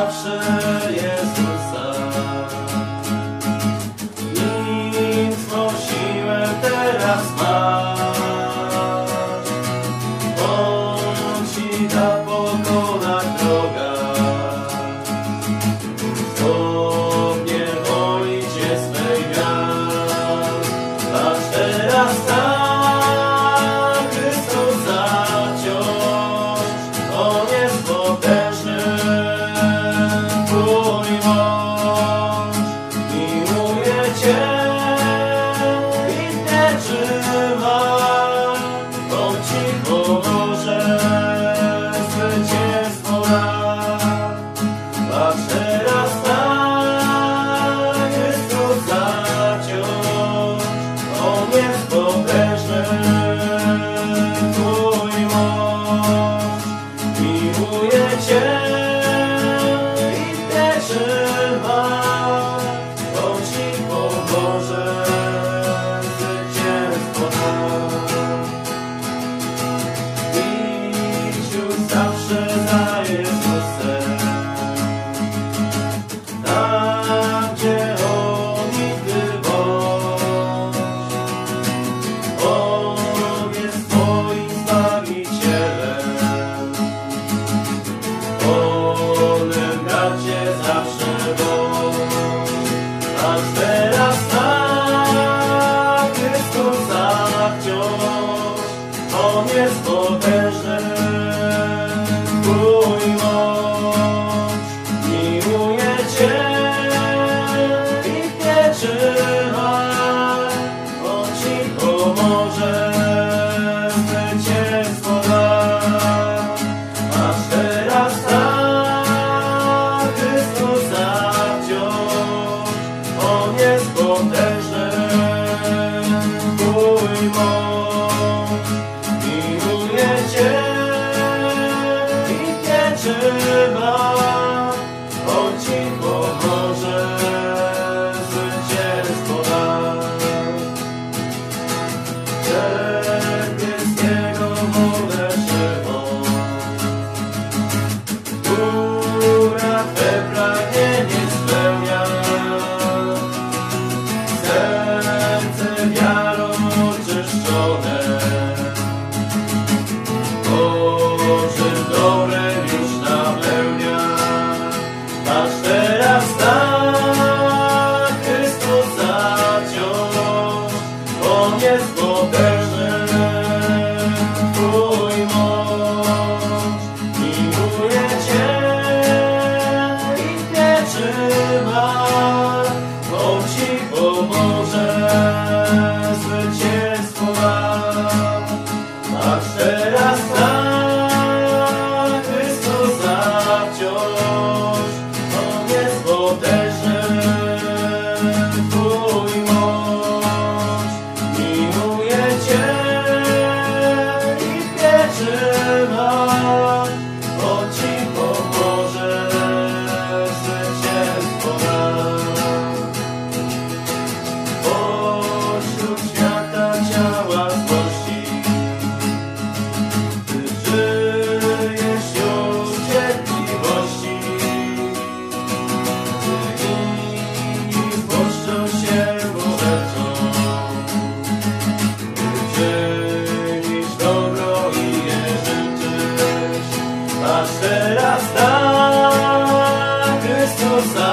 zawsze Jezusa. Nim swą siłę teraz masz, On ci da pokonać droga. Stopnie woli cię swej wiar. Patrz teraz tak, Chrystus zaciąż, On jest potężny, Twój mąż. Miłuje Cię i nie trzyma, On Ci pomoże, zwycięstwo da. Patrz teraz tak, Chrystus zaciąż, On jest potężny, Twój mąż. Miłuje Cię i nie trzyma, On Ci pomoże, zwycięstwo da. Idź już zawsze za Jezusem, tam gdzie On nigdy bądź. On jest Twoim Zbawicielem, Onem bracie zawsze bądź. Aż teraz tak, Chrystus wciąż, On jest potężny, Twój mąż. Miłuje Cię i nie trzyma, On Ci pomoże, zwycięstwo da. Aż teraz tak, Chrystus wciąż, On jest potężny, Twój mąż. Miłuje Cię i nie trzyma, On Ci pomoże, zwycięstwo da. Niebieskiego wolę Szymon, która Twe pragnienie spełnia. Serce wiarą oczyszczone, Bożym dobrem już napełnia. Patrz teraz tak, Chrystus zaciąż, On jest potężny, Twój mąż. Miłuje Cię i nie trzyma, On Ci pomoże, zwycięstwo da. Patrz teraz tak, Chrystus wciąż, On jest potężny, Twój mąż. Miłuje Cię i nie trzyma, On Ci pomoże, zwycięstwo da. Pośród świata ciała złości, Ty żyjesz już w cierpliwości. Ty inni złoszczą się boleczą, Ty czynisz dobro i je życzysz. Patrz teraz tak, Chrystusa